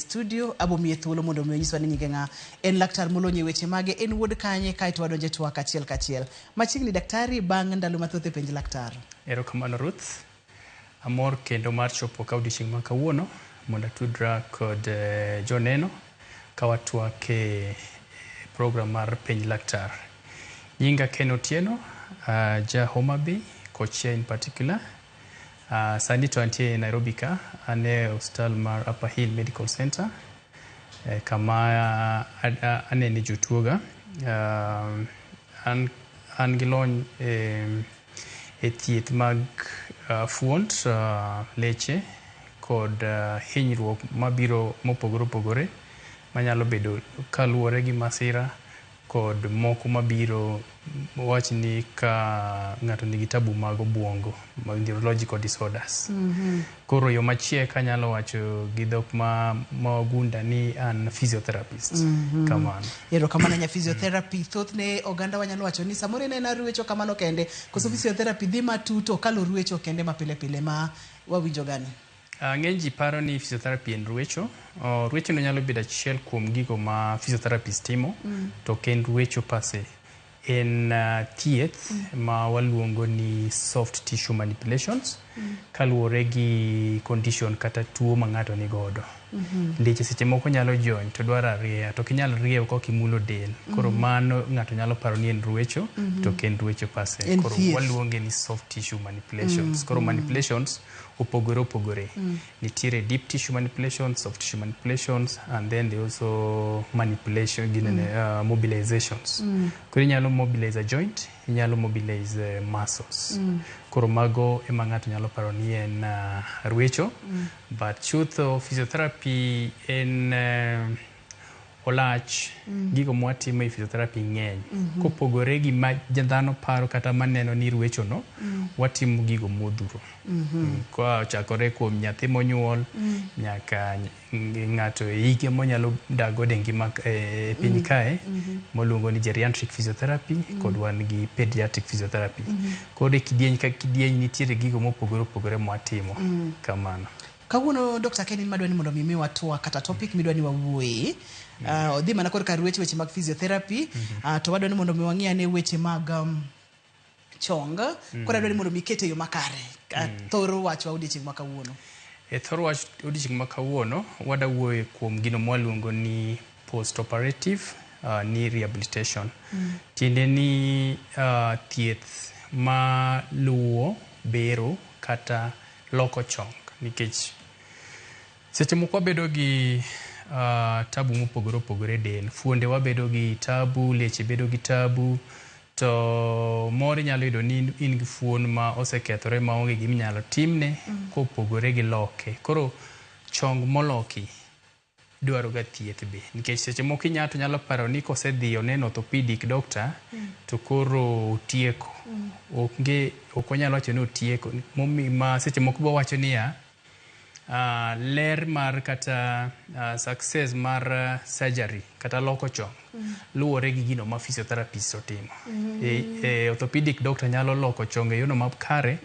studio abo miye thuolo mondo mi onyiswa ni nyinge nga en laktar molonye weche mage en wuod kanye kaito wadonje twak achiel kachiel machiegni daktari bang ndalo mathoth e penj laktar. Erokamano Ruth, amor kendo mar chopo ka odiochieng' ma kawuono mondo atudra kod joneno ka watwak e program mar penj laktar. Nyinga Ken Otieno, ja Homa Bay, Kochia in particular. Sani to antie Nairobi ka, ane hospital mar Upper Hill Medical Center. Kama ane ni jotuoga. An gilony e thieth mag fuond, leche kod hinyruok mabiro mopogore opogore manyalo bedo kaluwore gi masira kod moko mabiro wachni ka ng'ato nigi tabu mag obwongo, mag neurological disorders. Koro yo machie kanyalo wacho gi dhok ma wagunda ni an physiotherapist. Kamano. Erokamano nya physiotherapy thothne oganda wanyalo wacho ni samoro ne na ruecho kamano kende koso physiotherapy dhi matuto kalo ruecho kende mapile pile ma wawinjo gani. Ng'eny ji paro ni physiotherapy en ruecho. Ruecho no nyalo bedo achiel kuom gigo ma physiotherapist timo, to ken ruecho pase. En thieth ma waluongo ni soft tissue manipulations, kaluwore gi condition kata tuo ma ng'ato ni godo. Leche seche moko nyalo jony to dwaro ariya, to kinyal rieyo ka kimulo del. Koro mano ng'ato nyalo paro ni en ruecho, to ken ruecho pase. Koro waluonge ni soft tissue manipulations. Koro manipulations opogore opogore. Nitiere deep tissue manipulations, soft tissue manipulations, and then they also manipulation, mobilizations. Koro inyalo mobilize a joint, inyalo mobilize muscles. Koro mago ema ng'ato nyalo paro ni en ruecho. But chutho physiotherapy en olach, gigo mwatimo e physiotherapy ng'eny. Kopogore gi ma dhano paro kata maneno ni ruecho no, watimo gigo modhuro. Kwa chakore kuom nyathi monyuol, nyaka ng'ato hige monyalo dago e ngima e piny kae, moluongo ni geriatric physiotherapy, kod wan gi pediatric physiotherapy. Kod kidieny ka kidieny nitiere gigo mopogore opogore mwatimo. Kamano. Kawuono Dr. Ken madwa ni mondo mi watwa kata topic midwa ni wawuoye. Odhi mana kod kar weche mag physiotherapy, to wadwa ni mondo mi wang'iane weche mag chong. Kora dwa ni mondo mi kete yo makare. Thoro wach wa odiochieng' ma kawuono. Thoro wach odiochieng' ma kawuono wada wuoye kuom gino mwaluongo ni post operative knee rehabilitation. Tiende ni thieth ma luwo bero kata loko chong. Nikech seche moko wabedo gi tabu mopogore opogore del, fuonde wabedo gi tabu, leche bedo gi tabu, to moro nyalo yudo ni in gi fuon ma osekethore ma onge gima inyalo timne kopogore gi loke. Koro chong moloki dwaro ga thieth be, nikech seche moko ng'ato nyalo paro ni kosedhi oneno orthopedic doctor to koro otieko. Ok onyalo wacho ni otieko, ma seche moko bo wacho ni ler mar kata success mar surgery kata loko chong luwore gi gino ma physiotherapist otimo. Orthopedic doctor nyalo loko chong e yono makare,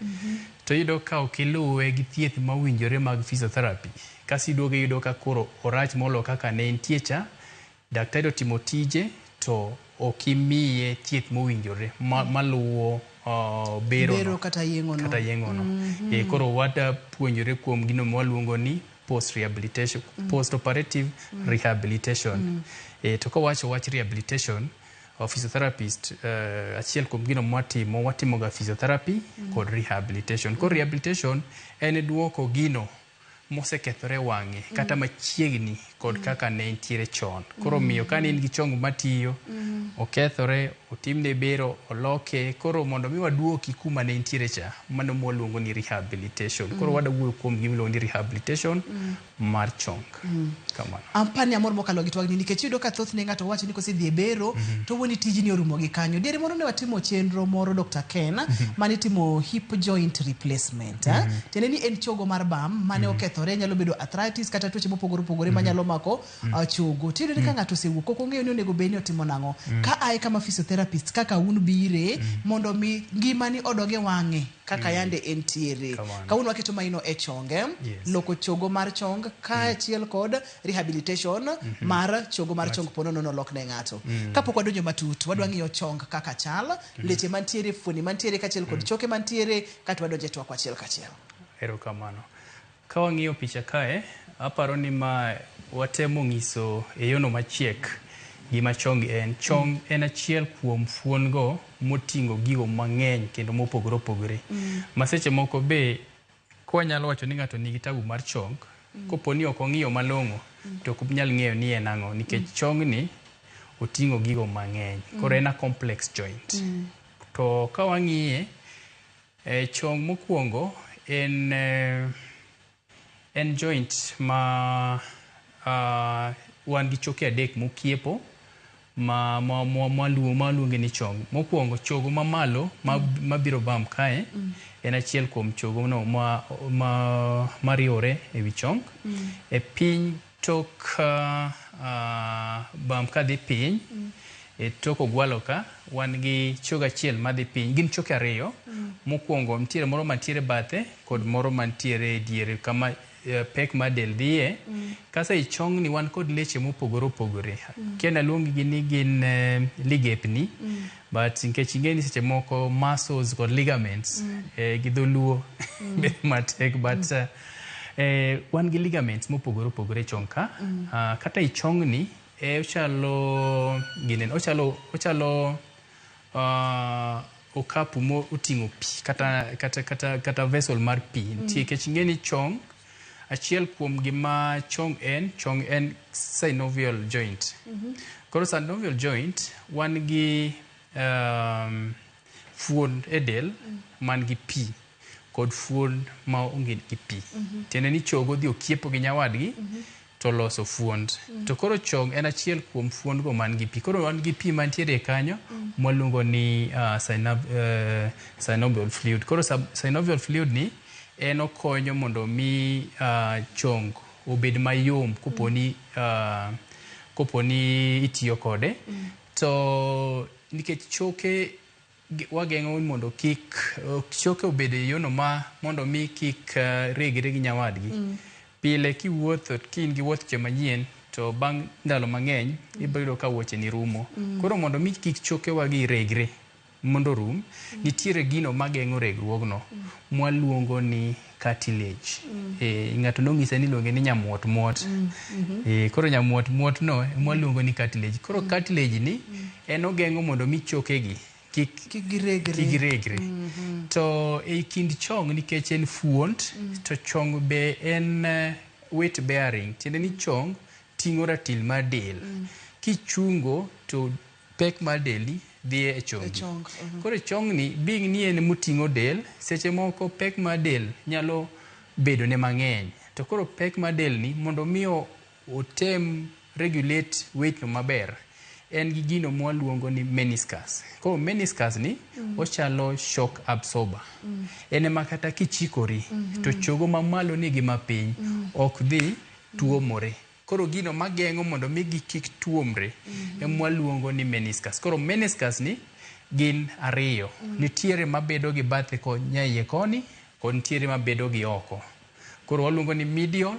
to yudo ka okiluwe gi thieth mawinjore mag physiotherapy. Kasi duoge yudo ka koro orach molo kaka ne entie cha, daktari otimo tije to okimiye thieth mowinjore maluwo bero kata yengono. Koro wada puonjore kuom gino mwaluongo ni post rehabilitation, post operative rehabilitation. To ko wach rehabilitation, physiotherapist achiel kuom gino watimo ga physiotherapy kod rehabilitation. Koro rehabilitation en duoko gino mosekethore wang'e kata machiegni kod kaka ne entiere chon. Koro miyo ka in gi chong matiyo, okethore, otimne bero, oloke, koro mondo mi waduoki kuma ne entiere cha, mano mwaluongo ni rehabilitation. Koro wada wuoyo kuom gima iluongo ni rehabilitation mar chong. Kamano. Ampani amor mokalo gi twagni nikech yudo ka thoth ne ng'ato wacho ni kosedhi e bero to woni tijni orumo gi kanyo. Diere moro ne watimo chenro moro Dr. Ken mane timo hip joint replacement. Tiende ni en chogo mar bam mane oketho okethore, nyalo bedo arthritis kata tuoche mopogore opogore manyalo mako chogo. Tiyudo ni ka ng'ato osewuok ok ong'eyo ni onego bed ni otimo nang'o. Ka aye kama physiotherapist kaka un bire mondo mi ngimani odoge wang'e kaka yande entiere. Kawuono waketo maino e chonge, loko chogo mar chong kaachiel kod rehabilitation mar chogo mar chong pono nono lok ne ng'ato. Kapok wadonjo matut, wadwa ng'iyo chong kaka chal, leche mantiere, fuoni mantiere kaachiel kod choke mantiere, kata wadonje twak achiel kachiel. Erokamano. Ka wang'iyo picha kae, aparo ni ma watemo ng'iso e yono machiek gima chong en. Chong en achiel kuom fuon go moting'o gigo mang'eny kendo mopogore opogore. Maseche moko be kwanyalo wacho ni ng'ato nigi tabu mar chong, kopo ni ok ong'iyo malong'o to ok nyal ng'eyo ni en ang'o, nikech chong ni oting'o gigo mang'eny. Koro en a complex joint. To ka wang'iye, chong mokwongo en joint ma wan gi choke adek mokiepo maluonge ni chong. Mokwongo chogo mamalo mabiro bam kae en achiel kuom chogo no mariore e wi chong. E piny tok bam kadhi piny, e tok ogwalo ka wan gi chogo achiel madhi piny. Gin choke ariyo. Mokwongo nitiere moro mantiere bathe kod moro mantiere e diere kama pek mar del dhiye. Kasa i chong ni wan kod leche mopogore opogore. Kena luongi gi ni gin ligepni, but nikech ing'eni seche moko muscles kod ligaments gi dholuo matek, but wan gi ligaments mopogore opogore chong ka. Kata i chong ni ochalo okapu mo uting'o pi kata vessel mar pi. Nikech ing'eni chong achiel kuom gima chong en synovial joint. Koro synovial joint wan gi fuon e del man gi pi kod fuon ma onge gi pi. Tiende ni chogo dhi okiepo gi nyawadgi to loso fuond. To koro chong en achiel kuom fuond go man gi pi. Koro wan gi pi mantiere kanyo mwaluongo ni synovial fluid. Koro synovial fluid ni en okonyo mondo mi chong obed mayom koponi itiyo kode. To nikech choke wageng'o mondo kik choke obed e yono mondo mi kik regre gi nyawadgi. Pile kiwuotho in gi wuoth manyien to bang' ndalo mang'eny ibiro yudo ka wuoche ni rumo. Koro mondo mi kik choke wagi regre mondo rum, nitiere gino mageng'o regruogno mwaluongo ni cartilage. Ng'ato nong'ise ni luonge ni nyamuot. Koro nyamuot no mwaluongo ni cartilage. Koro cartilage ni en ogeng'o mondo mi chokegi kik giregre. To e kind chong nikech en fuond, to chong be en weight bearing. Tiende ni chong ting'o ratil mar del. Kichungo to pek mar deli dhiye e chongi. Koro chong ni being ni en moting'o del, seche moko pek mar del nyalo bedo ne mang'eny. To koro pek mar del ni mondo mi otem regulate weight no maber, en gi gino mwaluongo ni meniscus. Koro meniscus ni ochalo shock absorber. En ema kata kichikori to chogo mamalo ni gi mapiny ok dhi tuomore. Koro gino mageng'o mondo mi kik tuomre mwaluongo ni meniscus. Koro meniscus ni gin ariyo. Nitiere mabedo gi bathe nyaiye koni kod nitiere mabedo gi oko. Koro waluongo ni medial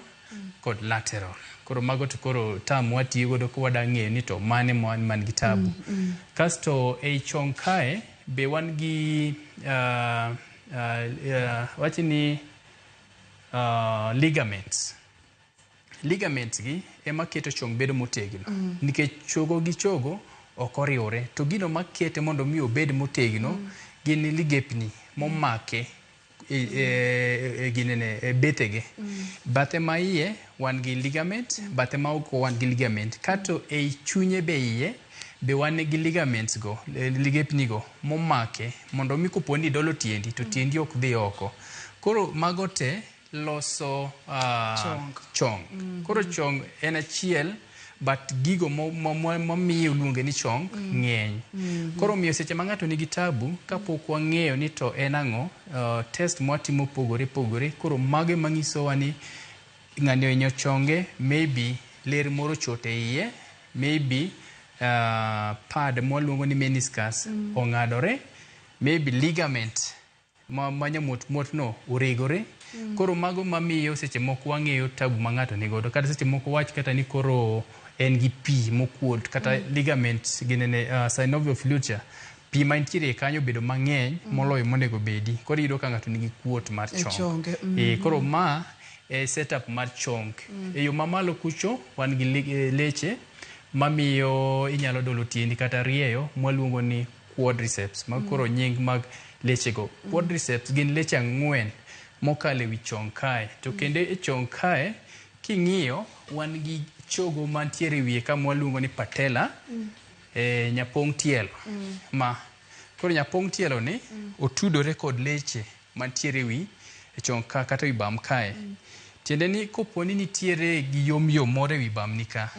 kod lateral. Koro mago to koro tam watiyo godo ko wada ng'eyo ni to mane man gi tabu. Kasto ei chong kae be wan gi wachini ligaments. Ligaments gi ema keto chong bedo motegno. Nikech chogo gi chogo ok oriwore. To gino makete mondo mi obed motegno gin ligepni momake e bethege. Bathe ma iye wan gi ligament, bathe ma oko wan gi ligament. Kato ei chunye be iye be wan gi ligaments go, ligepni go momake mondo mi koponi idolo tiendi to tiendi ok dhi oko. Koro mago te loso chong. Koro chong en achiel, but gigo mamiyo luonge ni chong ng'eny. Koro miyo seche ma ng'ato nigi tabu, kapok wang'eyo ni to en ang'o, test mwatimo pogore. Koro mago mang'isowa ni ng'ani ohinyo chonge, maybe ler moro chote iye, maybe pad mwaluongo ni meniscus ong'adore, maybe ligament manyamot no oregore. Koro mago mamiyo seche moko wang'eyo tabu ma ng'ato nigodo, kata seche moko wach kata ni koro en gi pi mokuot, kata ligament synovial fluid pi mantiere kanyo bedo mang'eny moloyo monego bedi, koro iyudo ka ng'ato nigi kuot mar chong. Koro ma e setup mar chong. E yo mamalo kucho wan gi leche mamiyo inyalo dolo tiendi kata rieyo mwaluongo ni quadriceps, mag koro nying mag lechego. Quadriceps gin leche 4 mokale wi chong kae, to kende e chong kae king'iyo wan gi chogo mantiere wiye ka mwaluongo ni patella, nyapong tielo. Koro nyapong tielo ni otudore kod leche mantiere wi chong ka kata wi bam kae. Tiende ni koponi nitiere gi yom moro wi bam ni ka,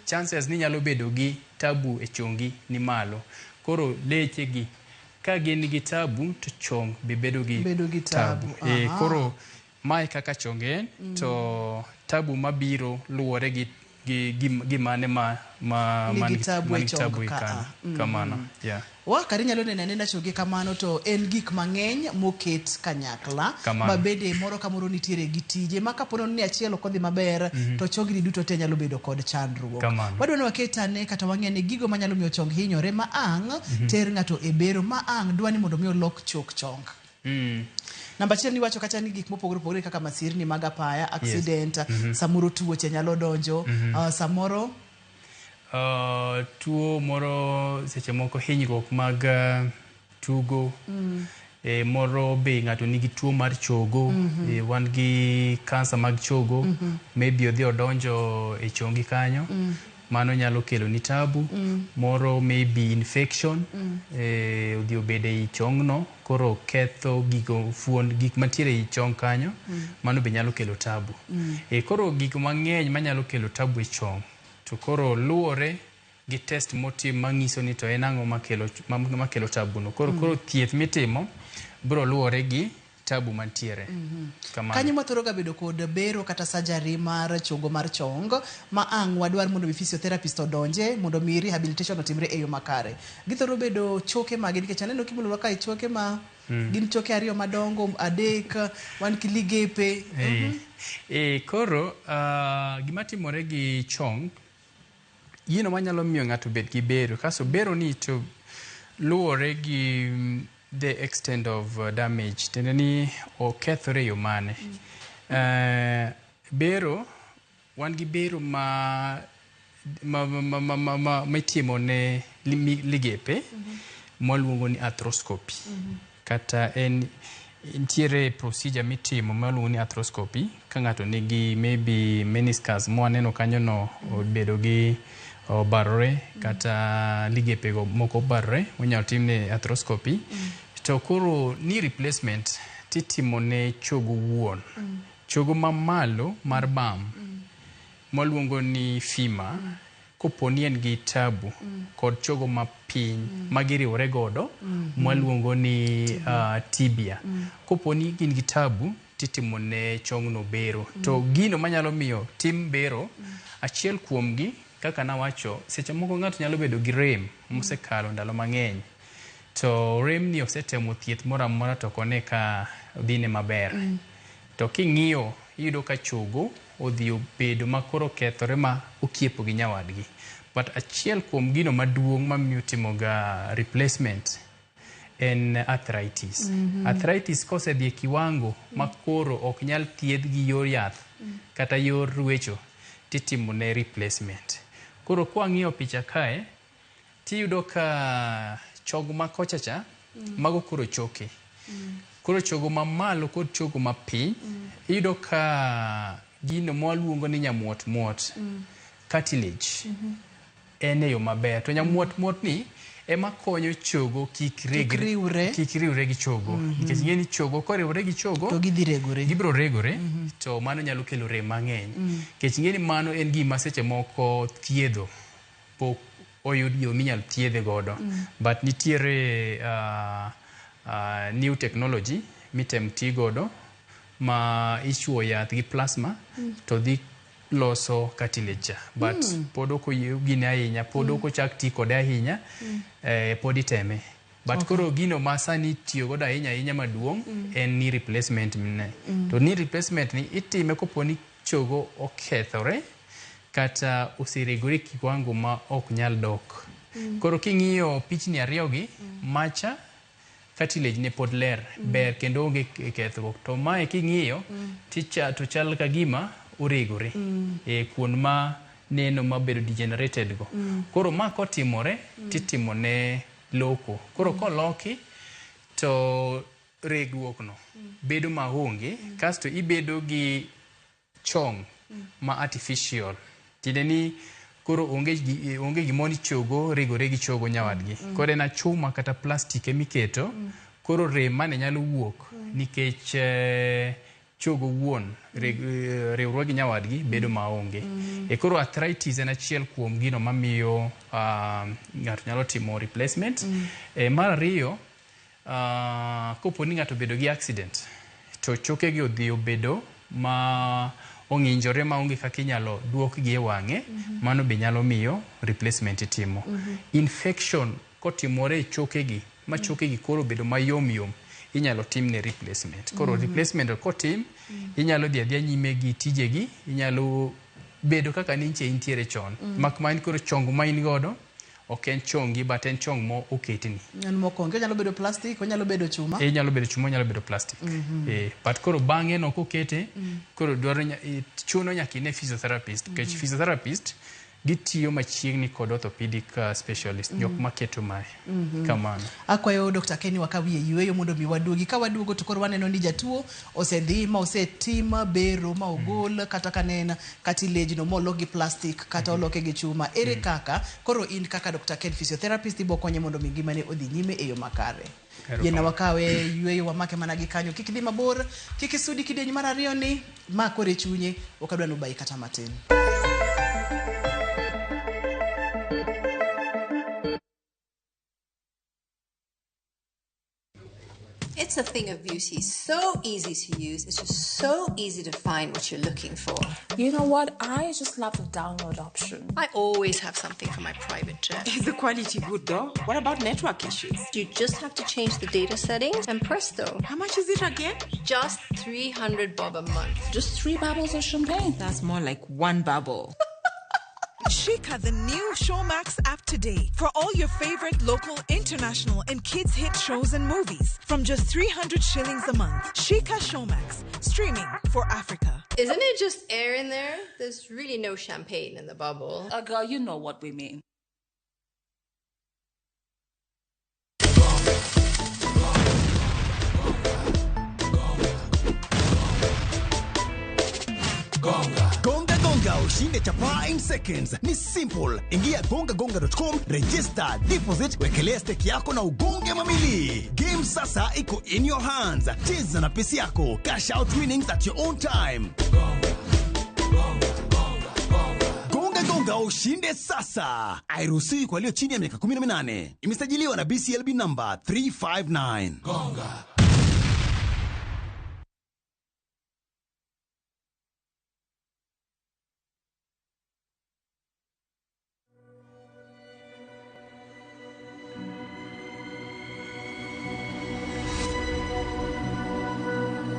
chances ni nyalo bedo gi tabu e chongi ni malo. Koro leche gi ka gin gi tabu to chong be bedo gi tabu. Koro mae kaka chonge to tabu mabiro luwore gi mane man tabu kamano. Kari nyalo nena choge kamano to en gik mang'eny moket kanyakla ma bende moro ka moro nitiere gi tije ma kapono ni achiel ok odhi maber to chogni duto te nyalo bedo kod chandruok. Wadwa ni waketane kata wang'e ni gigo manyalo miyo chong hinyore ma ang' ter ng'ato e bero ma ang' dwa ni mondo mi olok chok chong. Namba achiel ni wacho kata ni gik mopogore opogore kaka masirni mag apaya, accident, samoro tuoche nyalo donjo, samoro tuo moro seche moko hinyruok mag tugo, moro be ng'ato nigi tuo mar chogo, wan gi kansa mag chogo, maybe odhi odonjo e chongi kanyo, mano nyalo kelo ni tabu. Moro maybe infection, odhi obede i chongno, koro ketho gik mantiere i chong kanyo, mano be nyalo kelo tabu. Koro gik mang'eny manyalo kelo tabu e chong, to koro luwore gi test motim mang'iso ni to en ang'o makelo tabu no. Koro thieth mitimo bro luwore gi tabu mantiere. Kanyo mathoro ga bedo kod bero kata surgery mar chogo mar chong ma ang' wadwar mondo mi physiotherapist odonje mondo mi rehabilitation otimre e yo makare. Githoro bedo choke mage nikech aneno kimulo ka choke ma gin choke ariyo madongo, adek, wan ki ligepe. Koro gima timore gi chong, yino manyalo miyo ng'ato bed gi bero, kaso bero ni to luwore gi the extent of damage, tende ni okethore yo mane. Bero, wan gi bero ma itimo ne ligepe, mwaluongo ni arthroscopy. Kata nitiere procedure mitimo mwaluongo ni arthroscopy, ka ng'ato nigi maybe meniscus mwaneno kanyo no obedo gi barore, kata ligepe go moko barore, wanyalo timne arthroscopy. To koro ni replacement titimo ne chogo wuon. Chogo mamalo mar bam, mwaluongo ni femur, koponi en gi tabu, kod chogo mapiny magiriwore godo, mwaluongo ni tibia. Koponi gin gi tabu, titimo ne chongno bero. To gino manyalo miyo tim bero, achiel kuomgi, kaka nawacho, seche moko ng'ato nyalo bedo gi rem mosekalo ndalo mang'eny. To rem ni osetemo thieth moro amora to kone ka dhine maber. To king'iyo iyudo ka chogo odhi obedo makoro kethore ma okiepo gi nyawadgi. But achiel kuom gino maduong' mamiyo timo ga replacement en arthritis. Arthritis kosedhi e kiwango makoro ok nyal thiedh gi yor yath kata yor ruecho, titimo ne replacement. Koro kwang'iyo picha kae, tiyudo ka chogo ma kochacha, mago koro choke. Koro chogo mamalo kod chogo mapiny, iyudo ka gino mwaluongo ni nyamuot, cartilage, en e yo maber. To nyamuot ni ema konyo chogo kik riwre gi chogo. Nikech ing'e ni chogo koriwre gi chogo, to gibiro regore, to mano nyalo kelo rem mang'eny. Nikech ing'e ni mano en gima seche moko thiedho pok oyud yo minyal thiedhe godo. But nitiere new technology mitem ti godo ma ichuo yath gi plasma to dhi loso cartilage but pod ok gine ahinya, pod ok ochak ti kode ahinya, pod iteme. But koro gino ma sani tiyo godo ahinya maduong' en knee replacement ne. To knee replacement ni itime koponi chogo okethore kata oseregore kiwango ma ok nyal dok. Koro king'iyo pichni ariyogi, macha cartilage ne pod ler, ber kendo onge kethruok. To mae king'iyo to chal ka gima oregore kuon ma neno mabedo degenerated go. Koro ma kotimore titimone loko. Koro koloki to regruok no bedo maonge, kasto ibedo gi chong ma artificial. Tiende ni koro onge gimoni chogo regore gi chogo nyawadgi. Koro en chuma kata plastic emiketo, koro rem mane nyalo wuok nikech chogo wuon riwruok gi nyawadgi bedo maonge. Koro arthritis en achiel kuom gino mamiyo ng'ato nyalo timo replacement. Mar ariyo, kopo ni ng'ato bedo gi accident to chokegi odhi obedo ma ong'injore maonge kaka inyalo duokgi e wang'e, mano be nyalo miyo replacement itimo. Infection kotimore e chokegi ma chokegi koro bedo mayom, inyalo timne replacement. Koro replacement kotim, inyalo dhi adhiya nyime gi tijegi, inyalo bedo kaka ninche intiere chon. Mak ma in koro chong ma in godo ok en chongi, but en chong mo oketni. En mokonge, onyalo bedo plastic, onyalo bedo chuma. Nyalo bedo chuma, onyalo bedo plastic. But koro bang'e no kokete, koro dwaro chuno nyaka ine physiotherapist. Nikech physiotherapist gitiyo machiegni kod orthopedic specialist, jok maketo mae. Kamano. Akwayo Dr. Kenny wakawie yueyo mondo mi waduogi. Ka waduogo to koro waneno ni jatuo osedhi ma osetima bero ma ogol kata kanena cartilage no mologi plastic kata oloke gi chuma. Ere kaka koro in kaka Dr. Kenny physiotherapist ibo konye mondo mi ngimane odhi nyime e yo makare. Yena wakawe yueyo wamake mana gi kanyo. Kik dhi mabor, kik isudi kidenyi mar ariyo ni ma kore chunye okadwa nubai kata matin. It's a thing of beauty. So easy to use. It's just so easy to find what you're looking for. You know what? I just love the download option. I always have something for my private jet. Is the quality good though? What about network issues? You just have to change the data settings and presto. How much is it again? Just 300 bob a month. Just 3 bubbles of champagne. That's more like 1 bubble. Shika the new Showmax app today for all your favorite local, international, and kids' hit shows and movies from just 300 shillings a month. Shika Showmax, streaming for Africa. Isn't it just air in there? There's really no champagne in the bubble. Girl, you know what we mean. Gonga ushinde chapa in seconds. Ni simple. Ingia gonga.com, register, deposit, wekelea stake yako na ugonge mamili. Game sasa iko in your hands. Cheza na pesi yako. Cash out winnings at your own time. Gonga ushinde sasa. Hairuhusiwi kwa walio chini ya miaka 18. Imesajiliwa na BCLB number 359. Gonga.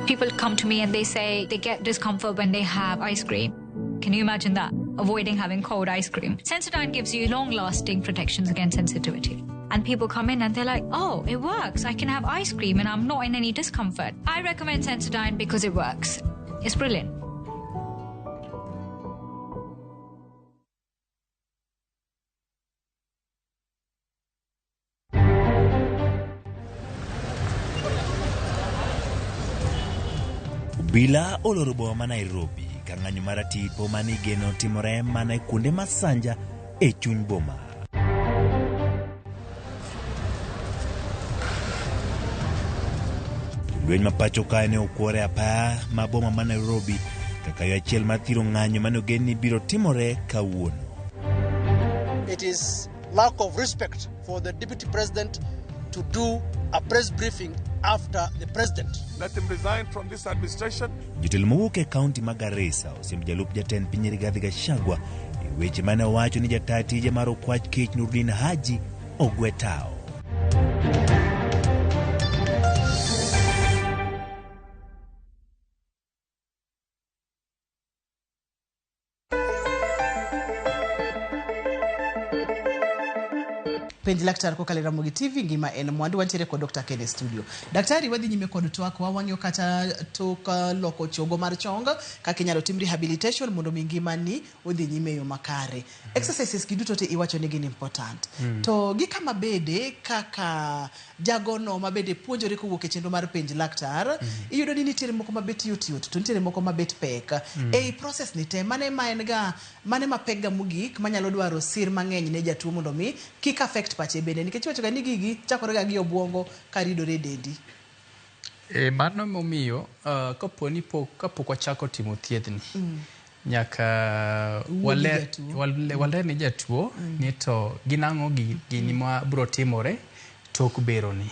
People come to me and they say they get discomfort when they have ice cream. Can you imagine that? Avoiding having cold ice cream. Sensodyne gives you long-lasting protections against sensitivity. And people come in and they're like, oh, it works. I can have ice cream and I'm not in any discomfort. I recommend Sensodyne because it works. It's brilliant. Bila olorobo ma Nairobi, kang'anyo maratipo manigeno timore mana kuonde masanja e chuny boma. Lweny mapacho kae ne okwore apaya ma boma ma Nairobi kaka yo achiel mar thiro ng'anyo manogen ni biro timore kawuono. It is lack of respect for the Deputy President to do a press briefing after the president. Let him resign from this administration. Jotelo mowuok e kaunti ma Garissa osiem jalup jatend piny Rigathi Gachagua e weche mane owacho ni jataa tije mar okwach kech Nurdin Haji ogwe tao. Penj laktar kokale Ramogi TV ngima en mwandu wantiere kod Dr. Ken studio. Daktari wadhi nyime kod twak wawang'yo kata tok loko chogo mar chong kaka inyalo tim rehabilitation mondo mi ngima ni odhi nyime yo makare. Exercises giduto te iwacho ni gin important. To gi kama bede kaka jagono mabede puonjore kowuok e chenro mar penj laktar iyudo ni nitiere moko mabet yot to nitiere moko mabet pek. Ei process ni te mane ma pek ga mogik manyalo dwaro sir mang'eny ne jatuo mondo mi kik affect pache bende nikech wacho ga ni gigi chakore ga gi obwongo karidore dendi. Mano momiyo kapok wachako timo thiethni nyaka waler ni jatuo ni to ginang'o gini ma biro timore tok bero ni.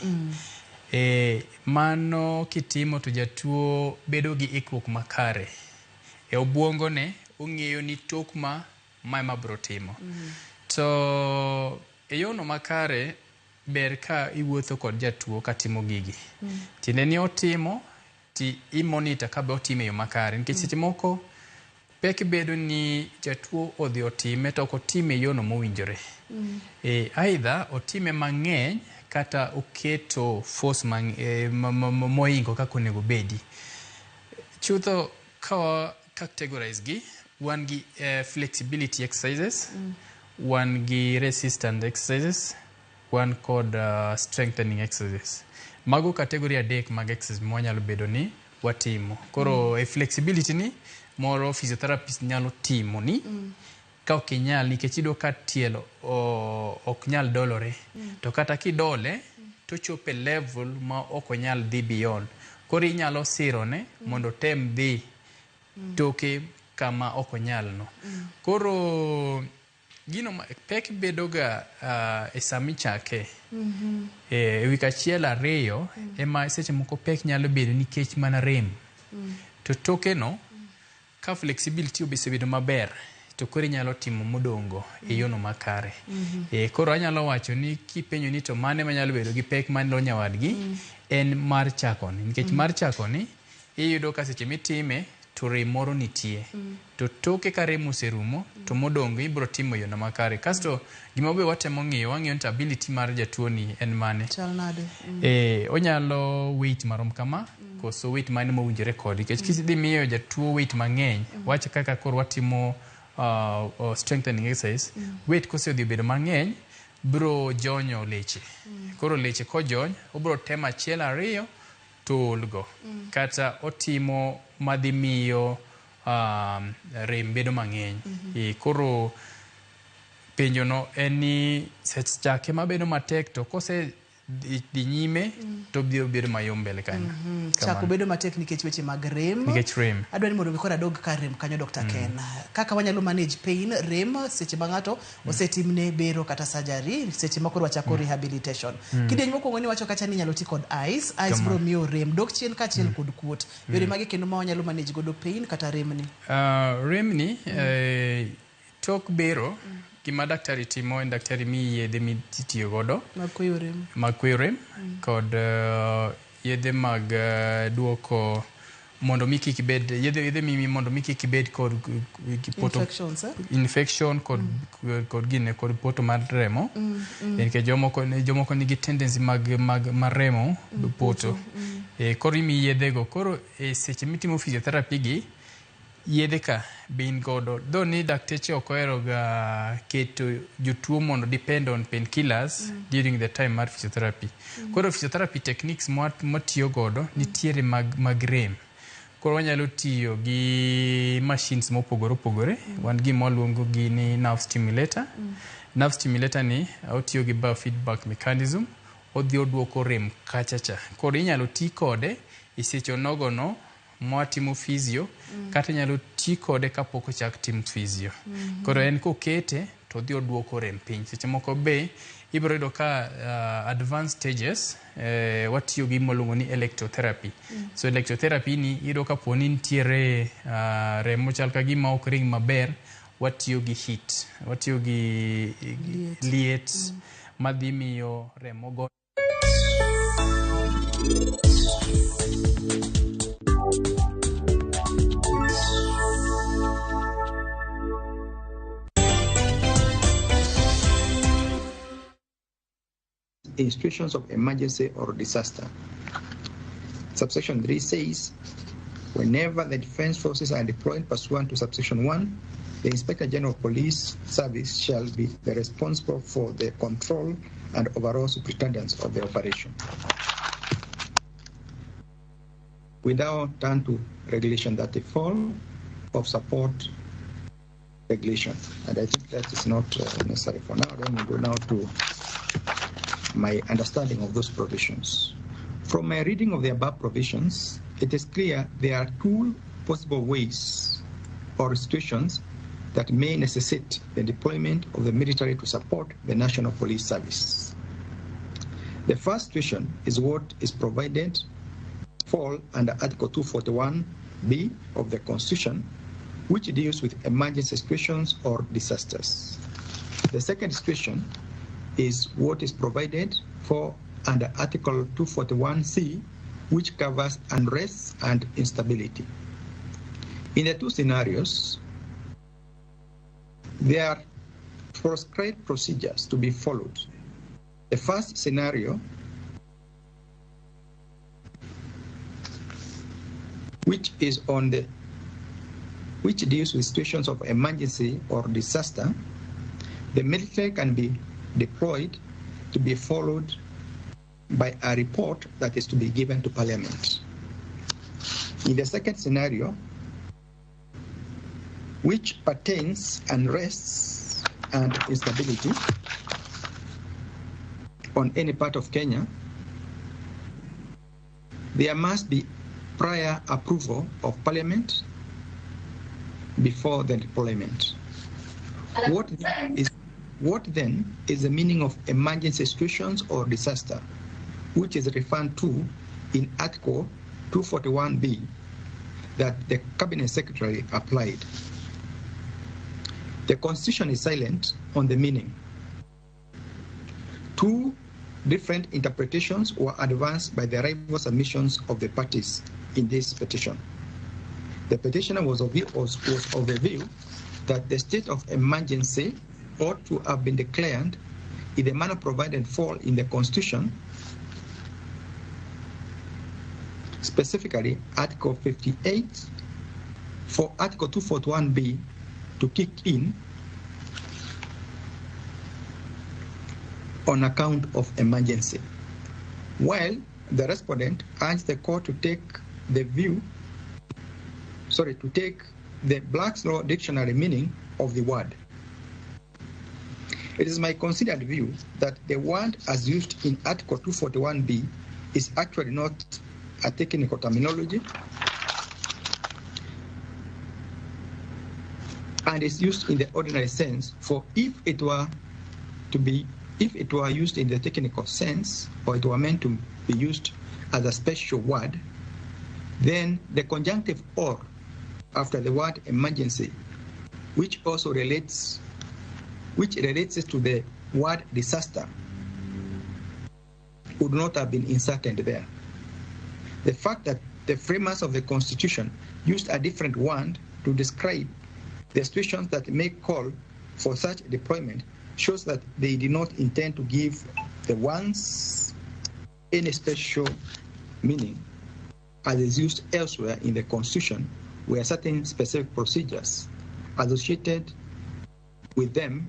Mano kitimo to jatuo bedo gi ikruok makare e obwongo ne ong'eyo ni tok ma biro timo. To e yono makare ber ka iwuotho kod jatuo katimo gigi. Tiende ni otimo ti imonita ka be otime yo makare nikech seche moko pek bedo ni jatuo odhi otime to ok otime yono mowinjore. Either otime mang'eny kata oketo force moingo kaka onego bedi. Chutho ka categorize gi wan gi flexibility exercises, wan gi resistance exercises, wan kod strengthening exercises. Mago category adek mag exercises mwanyalo bedo ni watimo. Koro flexibility ni moro physiotherapist nyalo timo ni ka ok inyal nikech ido ka tielo ok nyal dolore. To kata kidole to chope level ma ok onyal dhi beyond. Koro inyalo sirone mondo tem dhi toke kama ok onyal no. Koro gino pek bedo ga e sami chake. E wik achiel ariyo ema seche moko pek nyalo bedo nikech mana rem. To toke no ka flexibility obedo maber to koro nyalo timo modongo e yono makare. Koro anyalo wacho ni kipenjo ni to mane manyalo bedo gi pek mane lo nyawadgi en mar chakoni. Nikech mar chakoni iyudo ka seche mitime to rem moro nitie. To toke ka rem oserumo to modongo ibro timo yono makare. Kasto gima be watemo ng'iyo wang'iyo ni ability mar jatuo ni en mane. Chal nade. Onyalo weight marom kama koso weight mane mowinjore kodi. Nikech kisidhi miyo jatuo weight mang'eny wacha kaka koro watimo strengthening exercise, weight kosedhi bedo mang'eny bro jonyo leche. Koro leche kojony obro tema achiel ariyo to olgo. Kata otimo madhi miyo rem bedo mang'eny. Koro penjo no en ni sech chake mabedo matek to kose di nyime to biro bedo mayom mbele kanyo. Chako bedo matek nikech weche mag rem. Nikech rem. Adwa ni mondo bikora dog ka rem kanyo Dr. Ken. Kaka wanyalo manage pain, rem seche ma ng'ato osetimne bero kata surgery, seche ma koro wachako rehabilitation. Kidieny mokwongo ni wacho kacha ni nyalo ti kod ice bro miyo rem dok chien ka chien kod kuot. Yore mage kendo ma wanyalo manage godo pain kata rem ni. Rem ni tok bero gima daktari timo en daktari mi yedhe mitiyo godo mag kweyo rem kod yedhe mag duoko mondo mi kik bed yedhe mimi mondo mi kik bed kod infection kod gine kod poto mar remo. Ke jomoko nigi tendency mag remo poto. Koro imi yedhe go koro seche mitimo physiotherapy gi yedhe ka bin godo. Though ni dakteche okoero ga keto jotuo mondo depend on painkillers during the time mar physiotherapy. Koro physiotherapy techniques matiyo godo nitiere mag rem. Koro wanyalo tiyo gi machines mopogore opogore. Wan gi mwaluongo gi ni nerve stimulator. Nerve stimulator ni otiyo gi biofeedback mechanism. Odhi oduoko rem kachacha. Koro inyalo ti kode isecho nogo no mwatimo physio kata nyalo ti kode kapok ochak tim physio. Koro en kokete to dhi oduoko rem piny. Seche moko be ibiro yudo ka advanced stages watiyo gi molungo ni electrotherapy. So electrotherapy ni iyudo ka poni nitiere remo chal ka gima ok ring maber, watiyo gi heat, watiyo gi liet madhi miyo remo go. In situations of emergency or disaster. Subsection 3 says, whenever the defense forces are deployed pursuant to subsection 1, the Inspector General of Police Service shall be the responsible for the control and overall superintendence of the operation. We now turn to Regulation 34 of support regulation, and I think that is not necessary for now. Then we go now to my understanding of those provisions. From my reading of the above provisions, it is clear there are two possible ways or situations that may necessitate the deployment of the military to support the National Police Service. The first situation is what is provided for under Article 241B of the Constitution, which deals with emergency situations or disasters. The second situation is what is provided for under Article 241C, which covers unrest and instability. In the two scenarios, there are prescribed procedures to be followed. The first scenario, which deals with situations of emergency or disaster, the military can be deployed to be followed by a report that is to be given to Parliament. In the second scenario, which pertains unrest and instability on any part of Kenya, there must be prior approval of Parliament before the deployment. What then is the meaning of emergency situations or disaster, which is referred to in Article 241B that the Cabinet Secretary applied? The Constitution is silent on the meaning. Two different interpretations were advanced by the rival submissions of the parties in this petition. The petitioner was of the view that the state of emergency ought to have been declared in the manner provided for in the Constitution, specifically Article 58, for Article 241B to kick in on account of emergency, while the respondent urged the court to take the Black's Law Dictionary meaning of the word. It is my considered view that the word as used in Article 241B is actually not a technical terminology and is used in the ordinary sense, for if it were used in the technical sense, or it were meant to be used as a special word, then the conjunctive or after the word emergency, which relates it to the word disaster, would not have been inserted there. The fact that the framers of the Constitution used a different word to describe the situations that may call for such deployment shows that they did not intend to give the ones any special meaning, as is used elsewhere in the Constitution, where certain specific procedures associated with them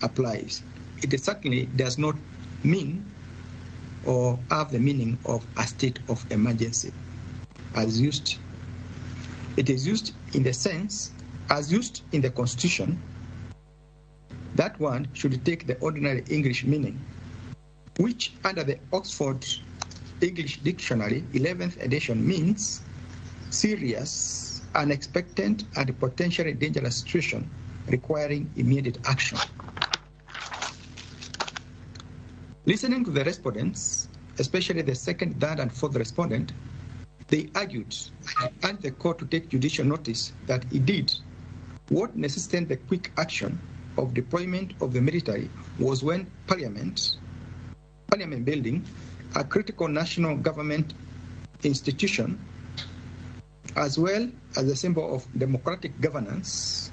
applies. It certainly does not mean or have the meaning of a state of emergency as used. It is used in the sense as used in the Constitution. That one should take the ordinary English meaning, which under the Oxford English Dictionary 11th edition means serious, unexpected, and potentially dangerous situation requiring immediate action. Listening to the respondents, especially the second, third, and fourth respondent, they argued and the court to take judicial notice that indeed what necessitated the quick action of deployment of the military was when Parliament building, a critical national government institution, as well as a symbol of democratic governance,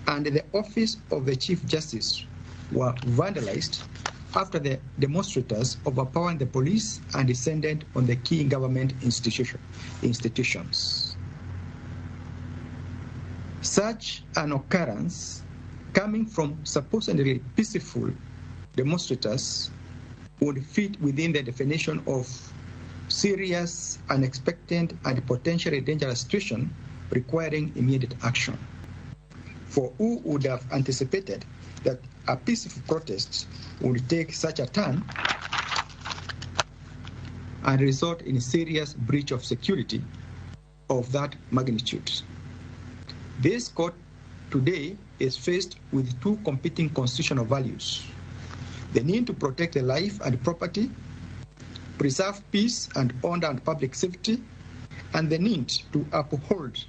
and the office of the Chief Justice were vandalized after the demonstrators overpowered the police and descended on the key government institutions. Such an occurrence, coming from supposedly peaceful demonstrators, would fit within the definition of serious, unexpected, and potentially dangerous situation requiring immediate action. For who would have anticipated that a peaceful protest would take such a turn and result in a serious breach of security of that magnitude? This court today is faced with two competing constitutional values: the need to protect the life and property, preserve peace and order and public safety, and the need to uphold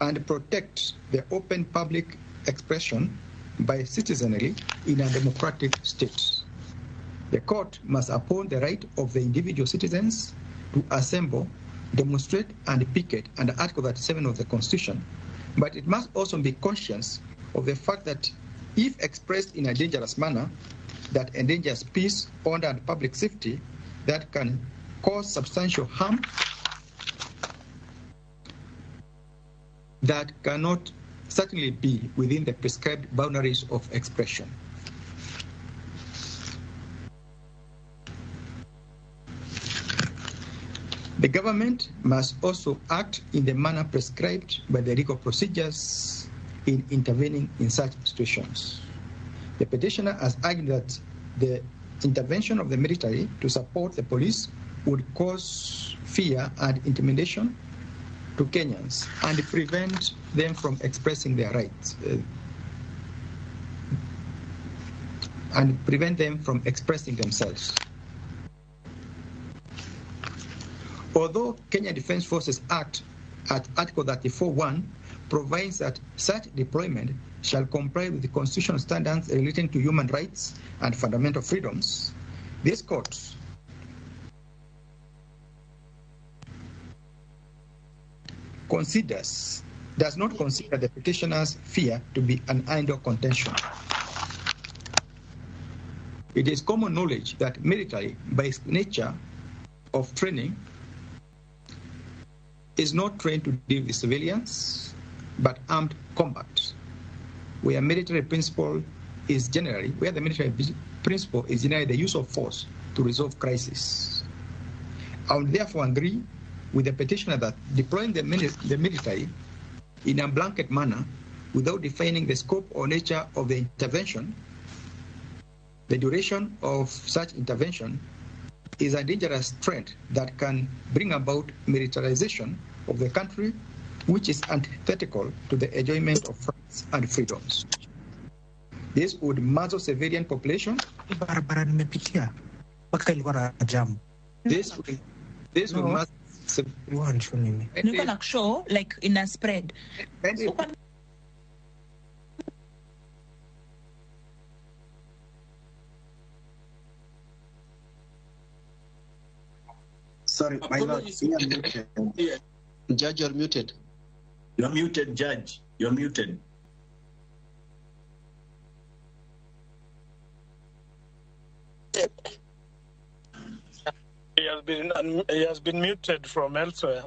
and protect the open public expression by citizenry in a democratic state. The court must uphold the right of the individual citizens to assemble, demonstrate, and picket under Article 37 of the Constitution, but it must also be conscious of the fact that if expressed in a dangerous manner that endangers peace, order, and public safety, that can cause substantial harm that cannot certainly be within the prescribed boundaries of expression. The government must also act in the manner prescribed by the legal procedures in intervening in such situations. The petitioner has argued that the intervention of the military to support the police would cause fear and intimidation to Kenyans and prevent them from expressing their rights and prevent them from expressing themselves. Although Kenya Defence Forces Act at Article 34(1) provides that such deployment shall comply with the constitutional standards relating to human rights and fundamental freedoms, this court does not consider the petitioner's fear to be an idle contention. It is common knowledge that military, by its nature of training, is not trained to deal with civilians, but armed combat, where the military principle is generally the use of force to resolve crises. I would therefore agree with the petitioner that deploying the military in a blanket manner without defining the scope or nature of the intervention, the duration of such intervention, is a dangerous trend that can bring about militarization of the country, which is antithetical to the enjoyment of rights and freedoms. This would muzzle civilian population. This will muzzle show like in a spread. Sorry, my lord. Judge, you're muted. You're muted, Judge. You're muted. He has been muted from elsewhere.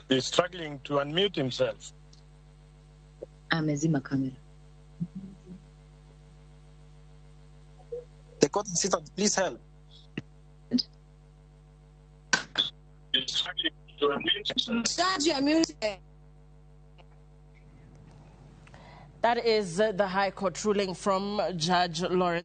He's struggling to unmute himself. Amezima camera. The court assistant, please help. Judge, you're muted. That is the High Court ruling from Judge Lawrence.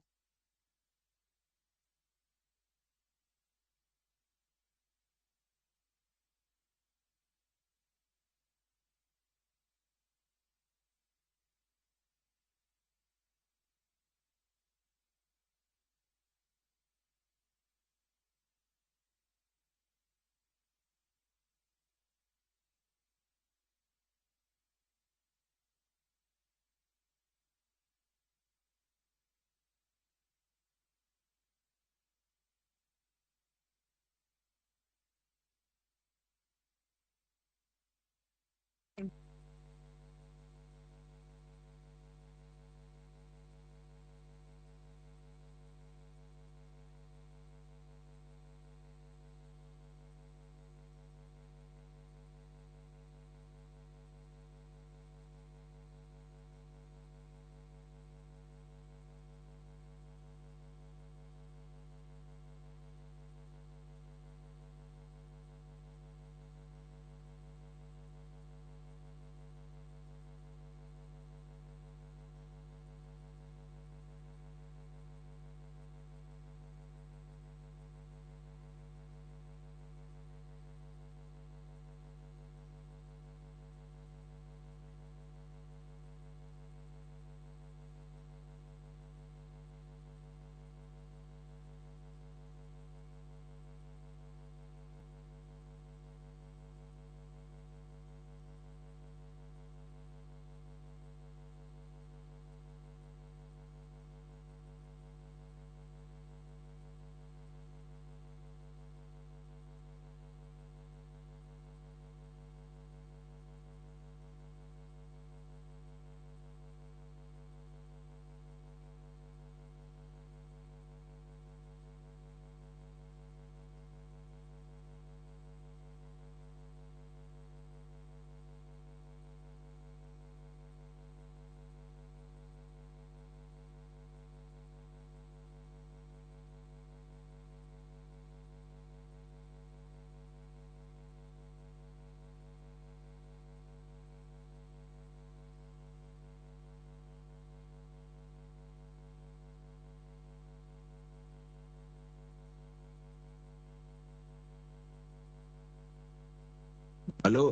Hello,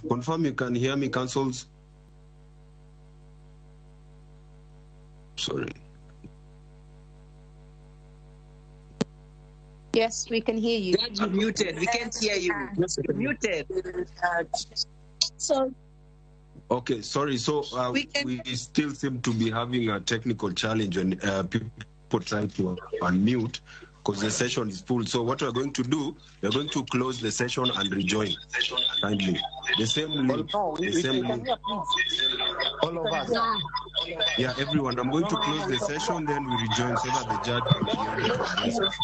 confirm you can hear me, councils? Sorry. Yes, we can hear you. Judge, you're muted. We can't hear you. You're muted. So, Okay, sorry. So we still seem to be having a technical challenge when people trying to unmute because the session is full. So what we're going to do, we're going to close the session and rejoin kindly. The same link. The same link. All of us. Yeah, everyone. I'm going to close the session, then we rejoin so that the judge can be able to address us.